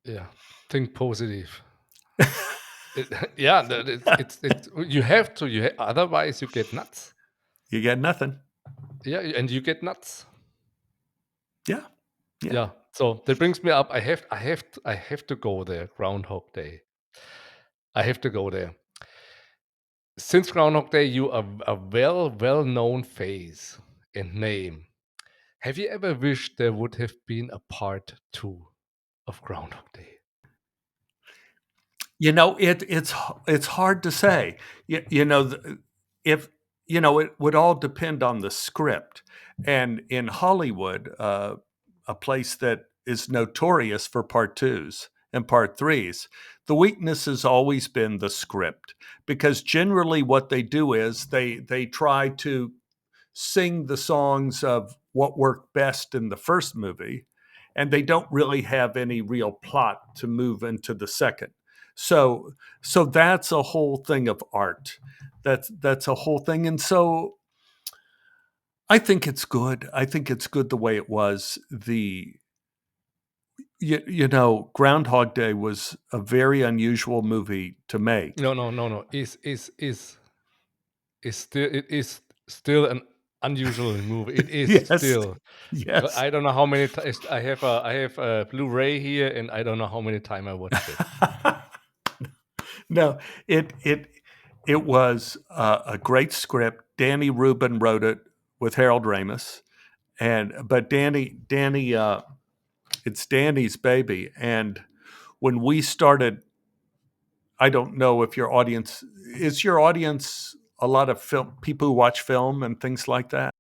Yeah, think positive. Yeah, it's you have to. Otherwise you get nuts. You get nothing. Yeah, and you get nuts. Yeah. Yeah. Yeah. So that brings me up. I have to go there. Groundhog Day. I have to go there. Since Groundhog Day, you are a well known face and name. Have you ever wished there would have been a part two of Groundhog Day? It's hard to say. If it would all depend on the script. And in Hollywood, a place that is notorious for part twos and part threes, the weakness has always been the script, because generally what they do is they try to sing the songs of what worked best in the first movie, and they don't really have any real plot to move into the second. So that's a whole thing of art. That's a whole thing. And so I think it's good. I think it's good the way it was. Groundhog Day was a very unusual movie to make. No, no, no, no. Is still an unusual movie. It is Yes. still. Yes. I don't know how many times I have a Blu-ray here, and I don't know how many times I watched it. No, it was a great script. Danny Rubin wrote it with Harold Ramis, but Danny, it's Danny's baby. And when we started, I don't know if your audience a lot of film people who watch film and things like that.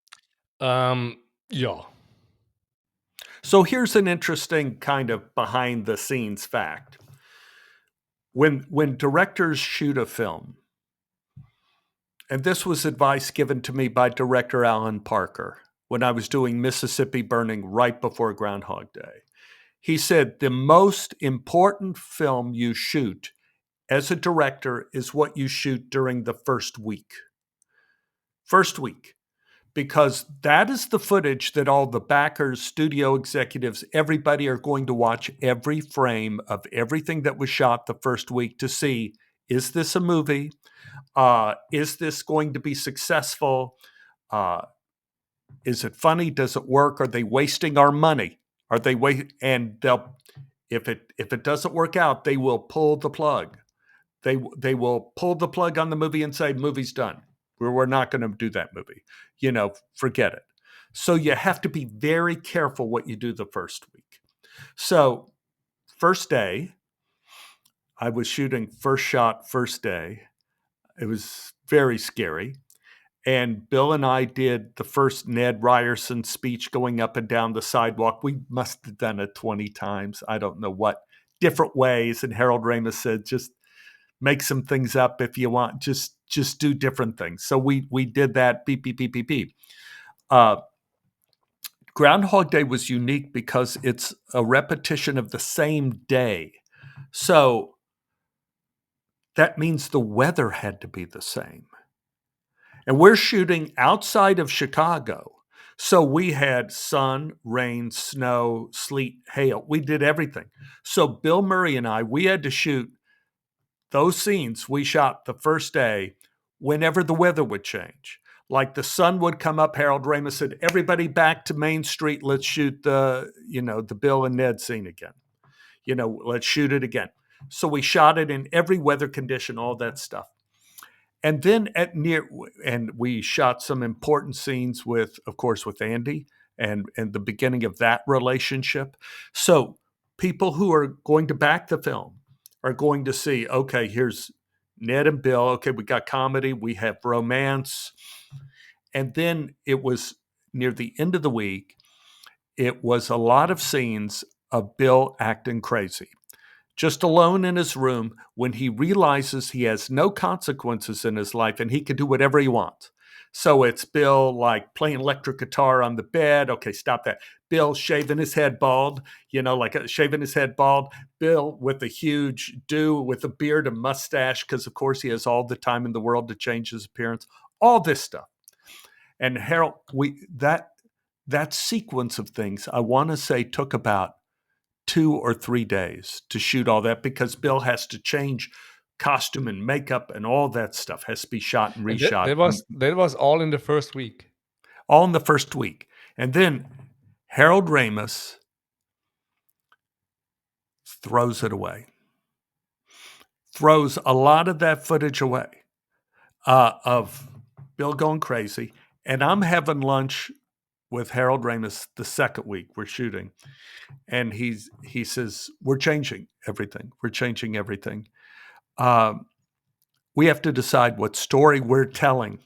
Yeah. So here's an interesting kind of behind the scenes fact. When directors shoot a film, and this was advice given to me by director Alan Parker when I was doing Mississippi Burning right before Groundhog Day. He said, the most important film you shoot as a director is what you shoot during the first week. First week. Because that is the footage that all the backers, studio executives, everybody are going to watch every frame of everything that was shot the first week to see, is this a movie? Is this going to be successful? Uh, is it funny? Does it work? Are they wasting our money? Are they And they'll, if it doesn't work out, they will pull the plug. They will pull the plug on the movie and say, movie's done. We're not going to do that movie. Forget it. So you have to be very careful what you do the first week. So first day, I was shooting first shot, first day. It was very scary. And Bill and I did the first Ned Ryerson speech going up and down the sidewalk. We must have done it 20 times. I don't know what different ways. And Harold Ramis said, just make some things up if you want. Just do different things. So we did that. Beep, beep, beep, beep, beep. Groundhog Day was unique because it's a repetition of the same day. So that means the weather had to be the same. And we're shooting outside of Chicago. So we had sun, rain, snow, sleet, hail. We did everything. So Bill Murray and I, we had to shoot those scenes we shot the first day whenever the weather would change. Like the sun would come up, Harold Ramis said, everybody back to Main Street. Let's shoot the Bill and Ned scene again. Let's shoot it again. So we shot it in every weather condition, all that stuff. And then and we shot some important scenes of course, with Andy and the beginning of that relationship. So people who are going to back the film are going to see, okay, here's Ned and Bill. Okay, we got comedy, we have romance. And then it was near the end of the week, it was a lot of scenes of Bill acting crazy, just alone in his room when he realizes he has no consequences in his life and he can do whatever he wants. So it's Bill like playing electric guitar on the bed. Okay, stop that. Bill shaving his head bald, shaving his head bald. Bill with a huge do with a beard and mustache, because of course he has all the time in the world to change his appearance. All this stuff. And Harold, that sequence of things, I want to say, took about 2 or 3 days to shoot all that because Bill has to change costume and makeup and all that stuff has to be shot and And that reshot, that was all in the first week. all in the first week. And then Harold Ramis throws it away, throws a lot of that footage away of Bill going crazy. And I'm having lunch with Harold Ramis the second week we're shooting. And he says, we're changing everything. We're changing everything. We have to decide what story we're telling.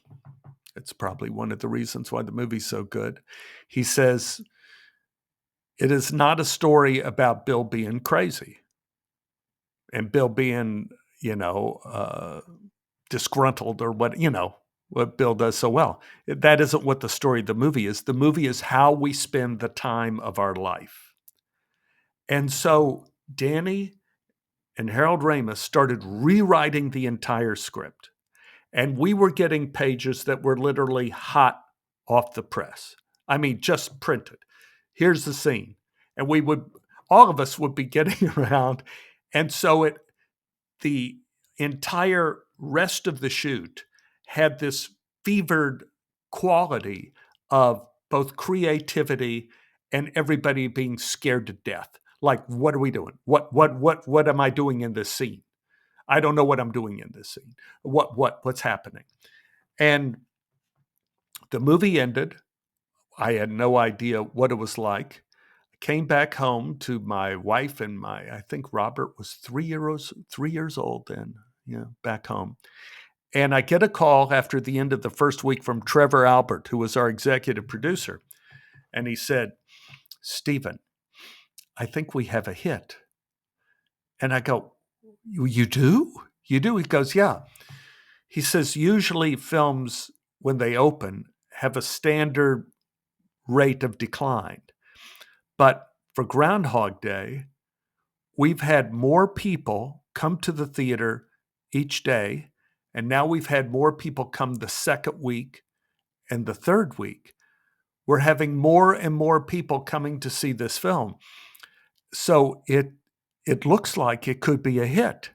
It's probably one of the reasons why the movie's so good. He says, it is not a story about Bill being crazy and Bill being, disgruntled or what Bill does so well. That isn't what the story of the movie is. The movie is how we spend the time of our life. And so Danny and Harold Ramis started rewriting the entire script. And we were getting pages that were literally hot off the press. I mean, just printed. Here's the scene. And all of us would be getting around. And so the entire rest of the shoot had this fevered quality of both creativity and everybody being scared to death. Like, what are we doing? What am I doing in this scene? I don't know what I'm doing in this scene. What's happening? And the movie ended. I had no idea what it was like. I came back home to my wife and I think Robert was 3 years old then, back home. And I get a call after the end of the first week from Trevor Albert, who was our executive producer. And he said, Stephen, I think we have a hit. And I go, you do? You do? He goes, yeah. He says, usually films, when they open, have a standard rate of decline. But for Groundhog Day, we've had more people come to the theater each day. And now we've had more people come the second week and the third week. We're having more and more people coming to see this film. So it looks like it could be a hit.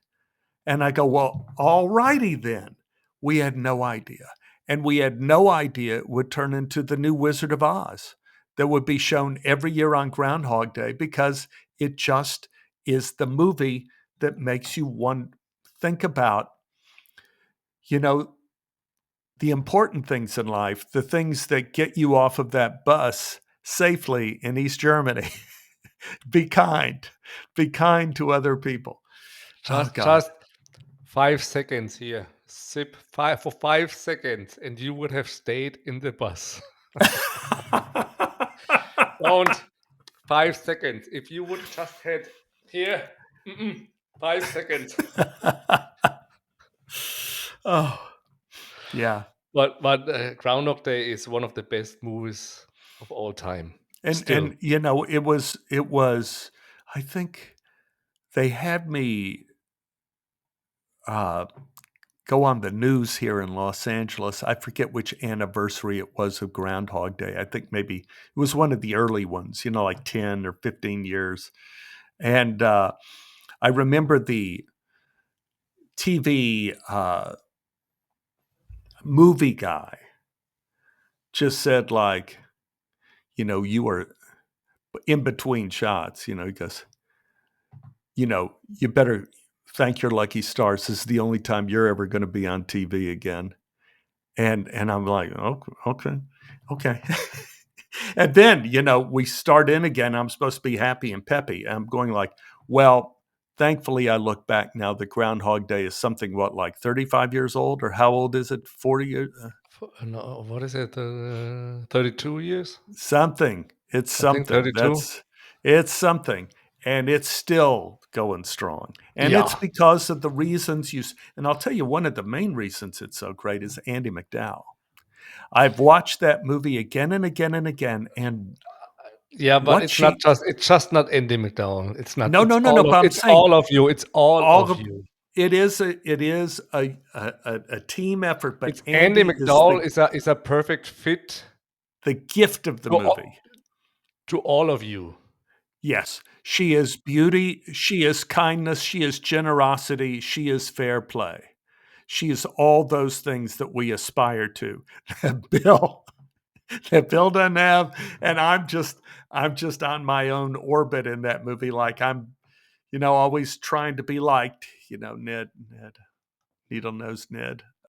And I go, well, all righty then. We had no idea. And we had no idea it would turn into the new Wizard of Oz that would be shown every year on Groundhog Day because it just is the movie that makes you think about, the important things in life, the things that get you off of that bus safely in East Germany. Be kind. Be kind to other people. Oh, God. Just 5 seconds here. Sip for 5 seconds, and you would have stayed in the bus. Don't 5 seconds. If you would just had here, 5 seconds. Oh, yeah. But Groundhog Day is one of the best movies of all time. Still. And it was. I think they had me go on the news here in Los Angeles. I forget which anniversary it was of Groundhog Day. I think maybe it was one of the early ones, like 10 or 15 years. And I remember the TV movie guy just said, like, you were in between shots, he goes, you better thank your lucky stars. This is the only time you're ever going to be on TV again. And I'm like, oh, okay. And then, we start in again. I'm supposed to be happy and peppy. I'm going like, well, thankfully, I look back now. The Groundhog Day is something, like 35 years old, or how old is it? 40 years? No, what is it? 32 years? Something. It's I think something. 32. It's something. And it's still going strong. And it's Yeah. because of the reasons and I'll tell you, one of the main reasons it's so great is Andy McDowell. I've watched that movie again and again and again. And Yeah, but what she, it's just not Andy McDowell. It's not. no, no, no, no, but I'm It's saying all of you. It's all all of of you. it is a team effort, but It's Andy Andy is McDowell is a perfect fit the gift of the to movie. to all of you. Yes, she is beauty, she is kindness, she is generosity, she is fair play. She is all those things that we aspire to. Bill that Bill doesn't have, and I'm just on my own orbit in that movie, like I'm, always trying to be liked, Ned, Needle Nose Ned.